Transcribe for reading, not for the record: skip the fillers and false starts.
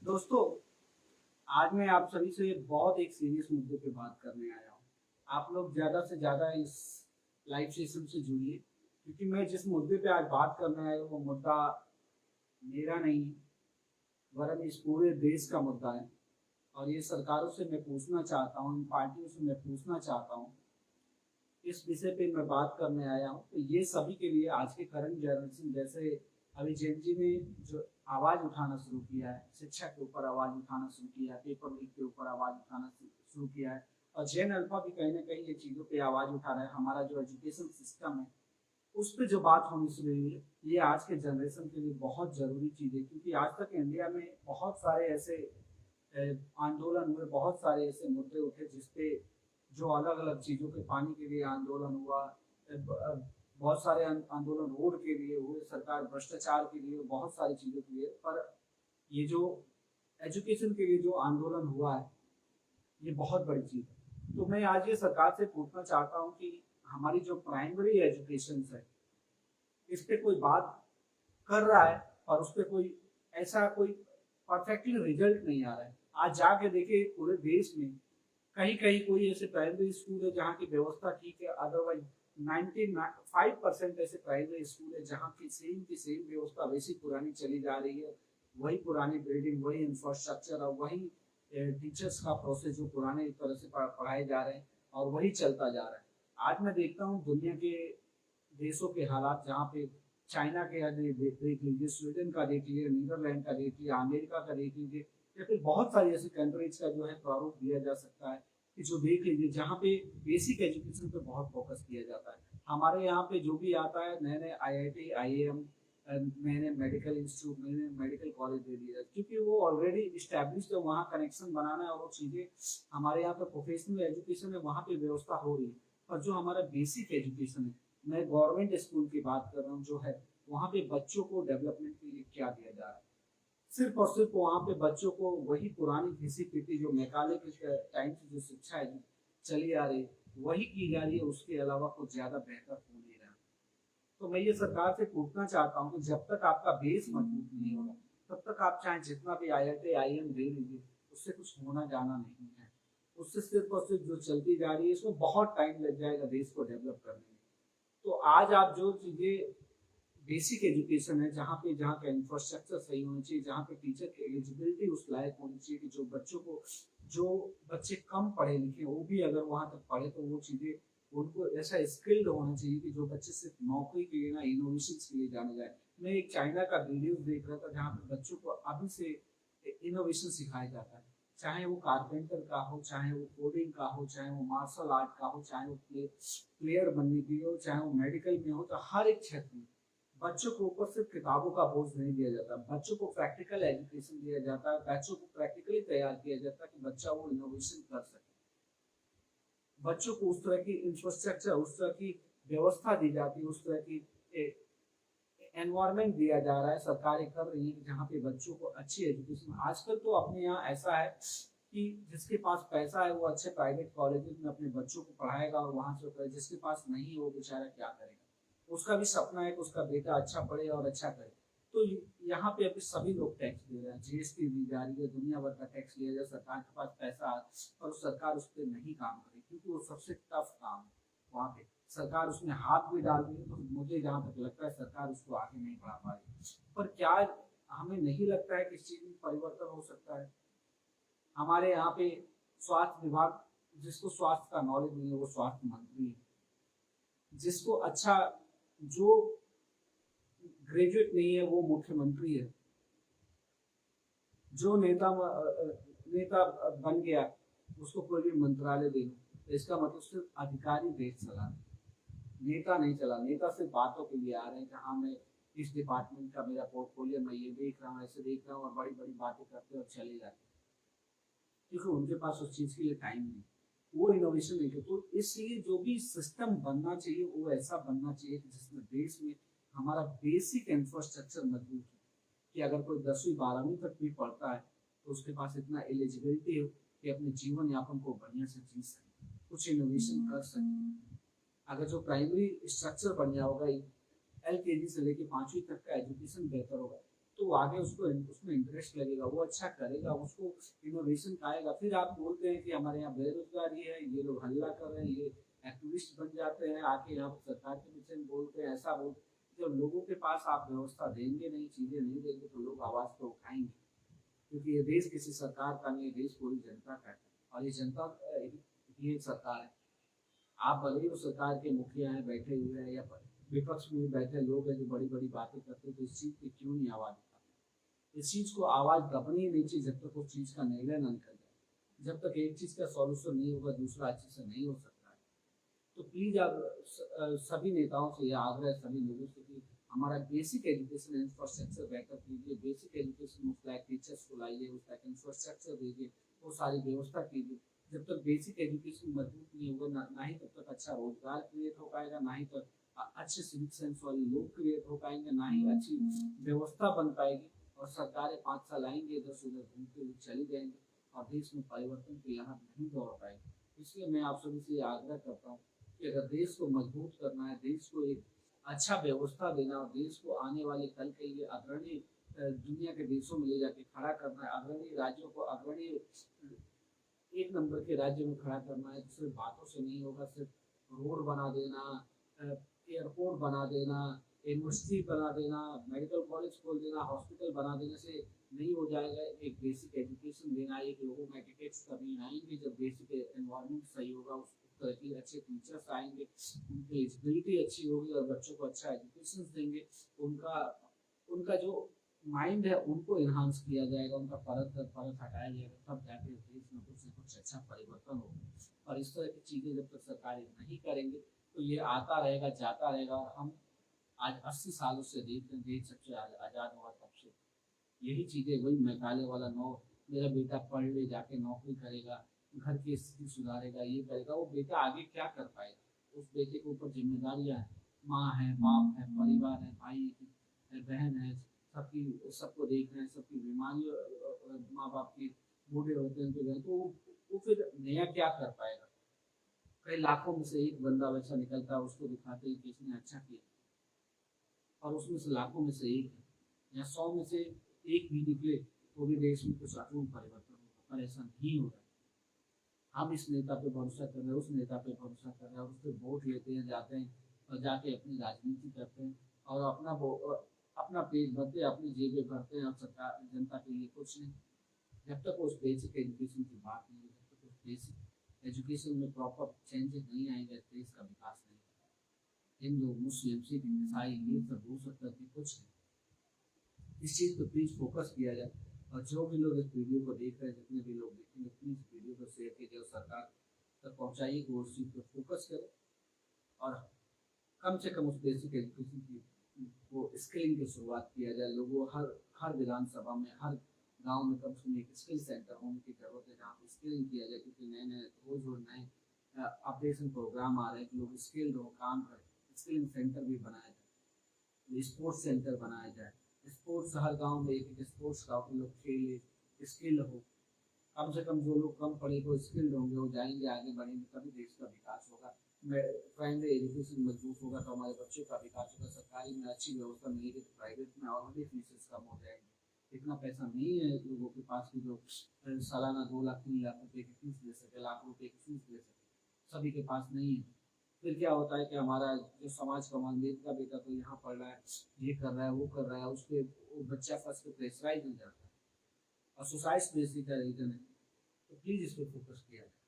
दोस्तों, आज मैं आप सभी से बहुत एक सीरियस मुद्दे पे बात करने आया हूँ। आप लोग ज़्यादा से ज़्यादा इस लाइव सेशन से जुड़िए, क्योंकि मैं जिस मुद्दे पे आज बात करने आया हूँ वो मुद्दा मेरा नहीं वरन इस पूरे देश का मुद्दा है। और ये सरकारों से मैं पूछना चाहता हूँ, इन पार्टियों से मैं पूछना चाहता हूँ, इस विषय पे मैं बात करने आया हूँ। तो ये सभी के लिए, आज के करंट जनरेशन, जैसे अभी जेन जी ने जो आवाज उठाना शुरू किया है, शिक्षा के ऊपर आवाज उठाना शुरू किया है, पेपर लीक के ऊपर आवाज उठाना शुरू किया है, और जेन अल्फा भी कहीं ना कहीं ये चीजों पे आवाज उठा रहा है। हमारा जो एजुकेशन सिस्टम है उस पर जो बात होनी शुरू हुई है, ये आज के जनरेशन के लिए बहुत जरूरी चीज है। क्योंकि आज तक इंडिया में बहुत सारे ऐसे आंदोलन हुए, बहुत सारे ऐसे मुद्दे उठे जिसपे जो अलग अलग चीजों के पानी के लिए आंदोलन हुआ, बहुत सारे आंदोलन रोड के लिए हुए, सरकार भ्रष्टाचार के लिए, बहुत सारी चीजों के लिए। पर ये जो एजुकेशन के लिए जो आंदोलन हुआ है, ये बहुत बड़ी चीज है। तो मैं आज ये सरकार से पूछना चाहता हूँ कि हमारी जो प्राइमरी एजुकेशन है, इस पे कोई बात कर रहा है और उस पर कोई ऐसा कोई परफेक्टली रिजल्ट नहीं आ रहा है। आज जाके देखिए पूरे देश में कहीं कहीं कोई ऐसे प्राइमरी स्कूल है जहाँ की व्यवस्था ठीक है, अदरवाइज 95% ऐसे प्राइमरी स्कूल है जहाँ की सेम व्यवस्था वैसी पुरानी चली जा रही है। वही पुरानी बिल्डिंग, वही इंफ्रास्ट्रक्चर और वही टीचर्स का प्रोसेस जो पुराने तरह से पढ़ाए जा रहे हैं और वही चलता जा रहा है। आज मैं देखता हूँ दुनिया के देशों के हालात, जहाँ पे चाइना के देख लीजिए, स्वीडन का देख लीजिए, नीदरलैंड का देख लीजिए, अमेरिका का देख लीजिए, या फिर बहुत सारी ऐसी कंट्रीज का जो है प्रारूप दिया जा सकता है कि जो देख लीजिए जहाँ पे बेसिक एजुकेशन पे बहुत फोकस किया जाता है। हमारे यहाँ पे जो भी आता है, नए नए IIT IIM, नए नए मेडिकल इंस्टीट्यूट, नए नए मेडिकल कॉलेज दे दिया, क्योंकि वो ऑलरेडी इस्टेब्लिश है। वहाँ कनेक्शन बनाना है और वो चीज़ें हमारे यहाँ पे प्रोफेशनल एजुकेशन है, वहाँ पे व्यवस्था हो रही है। और जो हमारा बेसिक एजुकेशन है, मैं गवर्नमेंट स्कूल की बात कर रहा हूँ, जो है वहाँ पे बच्चों को डेवलपमेंट के लिए क्या दिया जा रहा है? सिर्फ और सिर्फ वहाँ पे बच्चों को वही पुरानी घिसी पीटी जो मैकाले के टाइम से जो शिक्षा है चली आ रही, वही की जा रही है। उसके अलावा कुछ ज्यादा बेहतर हो नहीं रहा। तो मैं ये सरकार से पूछना चाहता हूँ कि जब तक आपका बेस मजबूत नहीं होगा, तब तक आप चाहे जितना भी IIT IIM दे लीजिए, उससे कुछ होना जाना नहीं है। उससे सिर्फ और सिर्फ जो चलती जा रही है, इसमें बहुत टाइम लग जाएगा देश को डेवलप करने में। तो आज आप जो चीजें बेसिक एजुकेशन है, जहाँ का इंफ्रास्ट्रक्चर सही होना चाहिए, जहाँ पे टीचर की एलिजिबिलिटी उस लायक होनी चाहिए कि जो बच्चों को, जो बच्चे कम पढ़े लिखे वो भी अगर वहां तक पढ़े तो वो चीजें उनको ऐसा स्किल्ड होना चाहिए कि जो बच्चे सिर्फ नौकरी के लिए ना, इनोवेशन के लिए जाने जाए। मैं एक चाइना का वीडियो देख रहा था जहाँ पे बच्चों को अभी से इनोवेशन सिखाया जाता है, चाहे वो कारपेंटर का हो, चाहे वो कोडिंग का हो, चाहे वो मार्शल आर्ट का हो, चाहे वो प्लेयर बनने की हो, चाहे वो मेडिकल में हो। तो हर एक क्षेत्र में बच्चों को ऊपर सिर्फ किताबों का बोझ नहीं दिया जाता, बच्चों को प्रैक्टिकल एजुकेशन दिया जाता है, बच्चों को प्रैक्टिकली तैयार किया जाता है कि बच्चा वो इनोवेशन कर सके। बच्चों को उस तरह की इंफ्रास्ट्रक्चर, उस तरह की व्यवस्था दी जाती है, उस तरह की एनवायरमेंट दिया जा रहा है, सरकारें कर रही है कि जहाँ पे बच्चों को अच्छी एजुकेशन। आजकल तो अपने यहाँ ऐसा है कि जिसके पास पैसा है वो अच्छे प्राइवेट कॉलेजेस में अपने बच्चों को पढ़ाएगा और वहां से करे। जिसके पास नहीं है वो बेचारा क्या करेगा? उसका भी सपना है कि उसका बेटा अच्छा पढ़े और अच्छा करे। तो यहाँ पे अभी सभी लोग टैक्स दे रहे हैं, GST दी जा रही है, दुनिया भर का टैक्स लिया जाए। सरकार के पास पैसा है और सरकार उस पर नहीं काम करे, क्योंकि वो सबसे टफ काम है। वहाँ पे सरकार उसमें हाथ भी डाल रही है, तो मुझे जहाँ तक लगता है सरकार उसको आगे नहीं बढ़ा पा रही। पर क्या हमें नहीं लगता है कि इस चीज में परिवर्तन हो सकता है? हमारे यहाँ पे स्वास्थ्य विभाग, जिसको स्वास्थ्य का नॉलेज नहीं है वो स्वास्थ्य मंत्री है, जिसको अच्छा, जो ग्रेजुएट नहीं है वो मुख्यमंत्री है, जो नेता बन गया उसको कोई भी मंत्रालय दे दो। तो इसका मतलब सिर्फ अधिकारी देश चला, नेता नहीं चला। नेता सिर्फ बातों के लिए आ रहे हैं कि हाँ मैं इस डिपार्टमेंट का मेरा पोर्टफोलियो, मैं ये देख रहा हूँ, ऐसे देख रहा हूँ, और बड़ी बड़ी बातें करते और चले जाते, क्योंकि उनके पास उस चीज के लिए टाइम नहीं, वो इनोवेशन नहीं है। तो इसलिए जो भी सिस्टम बनना चाहिए वो ऐसा बनना चाहिए कि जिसमें देश में हमारा बेसिक इंफ्रास्ट्रक्चर मजबूत हो, कि अगर कोई 10वीं 12वीं तक भी पढ़ता है तो उसके पास इतना एलिजिबिलिटी हो कि अपने जीवन यापन को बढ़िया से जी सके, कुछ इनोवेशन कर सके। अगर जो प्राइमरी स्ट्रक्चर बढ़िया होगा, LKG से लेके 5वीं तक का एजुकेशन बेहतर होगा, तो आगे उसको उसमें इंटरेस्ट लगेगा, वो अच्छा करेगा, उसको इनोवेशन आएगा। फिर आप बोलते हैं कि हमारे यहाँ बेरोजगारी है, ये लोग हल्ला कर रहे हैं, ये एक्टिविस्ट बन जाते हैं, आके यहाँ पर सरकार के विषय में बोलते हैं, ऐसा बोलते हैं। जब लोगों के पास आप व्यवस्था देंगे नहीं, चीजें नहीं देंगे, तो लोग आवाज तो उठाएंगे। क्योंकि ये देश किसी सरकार का नहीं, देश पूरी जनता का है। और ये जनता ये सरकार है। आप भले ही उस सरकार के मुखिया हैं, बैठे हुए हैं, या विपक्ष में बैठे लोग हैं जो बड़ी बड़ी बातें करते हैं, तो इस चीज की क्यों नहीं आवाज उठाते? इस चीज को आवाज दबनी ही नहीं चाहिए जब तक उस चीज का निर्णय न निकल जाए। जब तक एक चीज का सॉल्यूशन नहीं होगा, दूसरा अच्छे से नहीं हो सकता है। तो प्लीज आप सभी नेताओं से यह आग्रह है, सभी लोगों से, कि हमारा बेसिक एजुकेशन इंफ्रास्ट्रक्चर बेहतर कीजिए। बेसिक एजुकेशन उस लायक टीचर्स को लाइए, उस लायक इंफ्रास्ट्रक्चर दीजिए, वो सारी व्यवस्था कीजिए। जब तक बेसिक एजुकेशन मजबूत नहीं होगा, ना ही तब तक अच्छा रोजगार क्रिएट हो पाएगा, ना ही तो अच्छे सिविक सेंस वाले लोग क्रिएट हो पाएंगे, ना ही अच्छी व्यवस्था बन पाएगी। और सरकारें 5 साल आएंगे, इधर से उधर घूमते हुए चली जाएंगे, और देश में परिवर्तन की यहाँ नहीं दौड़ पाएगी। इसलिए मैं आप सभी से आग्रह करता हूँ कि अगर देश को मजबूत करना है, देश को एक अच्छा व्यवस्था देना, और देश को आने वाले कल के लिए अग्रणी दुनिया के देशों में ले जाके खड़ा करना है, अग्रणी राज्यों को अग्रणी 1 नंबर के राज्य में खड़ा करना है, सिर्फ बातों से नहीं होगा। सिर्फ रोड बना देना, एयरपोर्ट बना देना, यूनिवर्सिटी बना देना, मेडिकल कॉलेज खोल देना, हॉस्पिटल बना देने से नहीं हो जाएगा। एक बेसिक एजुकेशन देना, एक लोगों में एटिकेट्स कभी आएंगे जब बेसिक एनवायरनमेंट सही होगा, उस तरह के अच्छे टीचर्स आएंगे, उनकी एलिजिबिलिटी अच्छी होगी, और बच्चों को अच्छा एजुकेशन देंगे। उनका उनका जो माइंड है उनको इन्हांस किया जाएगा, उनका परत हटाया जाएगा, तब जाके देश में कुछ न कुछ अच्छा परिवर्तन होगा। और इस तरह की चीजें जब तक सरकारें नहीं करेंगे, तो ये आता रहेगा, जाता रहेगा। और हम आज 80 सालों से देख सबसे आजाद हुआ तब से यही चीजें, वही मैकाले वाला मेरा बेटा पढ़ ले, जाके नौकरी करेगा, घर की स्थिति सुधारेगा, ये करेगा। वो बेटा आगे क्या कर पाएगा? उस बेटे के ऊपर जिम्मेदारियां हैं, माँ है, बाप है, परिवार है, भाई है, बहन है, सबको देखना है, सबकी बीमारी, माँ बाप की बूढ़े होते हैं उनके घर, तो वो फिर नया क्या कर पाएगा? कई लाखों में से एक बंदा वैसा निकलता है, उसको दिखाते हैं कि इसने अच्छा किया, और उसमें से लाखों में से एक है, या 100 में से एक भी निकले तो भी देश में कुछ अपूर्ण परिवर्तन होगा। पर ऐसा नहीं हो रहा है। हम इस नेता पे भरोसा कर रहे हैं, उस नेता पे भरोसा कर रहे हैं, और उससे वोट लेते हैं, जाते हैं, और जाके अपनी राजनीति करते हैं, और अपना पेट भरते हैं, अपनी जेबें भरते हैं, और सरकार जनता के लिए कुछ नहीं। जब तक उस बेसिक एजुकेशन की बात नहीं, जब तक उस बेसिक एजुकेशन में प्रॉपर चेंजेस नहीं आएंगे, देश का विकास नहीं होगा। हिंदू, मुस्लिम, सिख, ईसाई, ये सब हो सकता है, कुछ नहीं। इस चीज़ पर प्लीज़ फोकस किया जाए। और जो भी लोग इस वीडियो को देख रहे हैं, जितने भी लोग देखेंगे, प्लीज़ वीडियो को शेयर कीजिए और सरकार तक पहुँचाइए कि वो उस चीज़ पर फोकस करे, और कम से कम उस बेसिक एजुकेशन की वो स्किलिंग की शुरुआत किया जाए। लोगों हर विधानसभा में, हर गांव में कम से कम एक स्किल सेंटर होने की जरूरत है, जहाँ पर स्किलिंग किया जाए। क्योंकि नए नए रोज नए अपडेशन प्रोग्राम आ रहे हैं कि लोग स्किल्ड हो, काम करें। स्किलिंग सेंटर भी बनाया जाए, स्पोर्ट्स सेंटर बनाया जाए, स्पोर्ट्स हर गांव में एक स्पोर्ट्स का लोग खेले, स्किल हो। कम से कम जो लोग कम पढ़े हो, स्किल्ड होंगे, वो जाएंगे, आगे बढ़ेंगे, तभी देश का विकास होगा। प्राइमरी एजुकेशन मजबूत होगा तो हमारे बच्चों का विकास होगा। सरकारी में अच्छी व्यवस्था मिलेगी तो प्राइवेट में और भी फीसेस कम हो जाएंगे। इतना पैसा नहीं है लोगों के पास कि जो सालाना 2 लाख 3 लाख रुपए की फीस दे सके, लाख रुपए की फीस दे सके, सभी के पास नहीं है। फिर क्या होता है कि हमारा जो समाज का मानदेय का बेटा तो यहाँ पढ़ रहा है, ये कर रहा है, वो कर रहा है, उसके वो बच्चा फर्स्ट पे प्रेशराइज हो जाता है, और सुसाइड बेसिक का रीजन है। तो प्लीज इस पर फोकस किया जाए।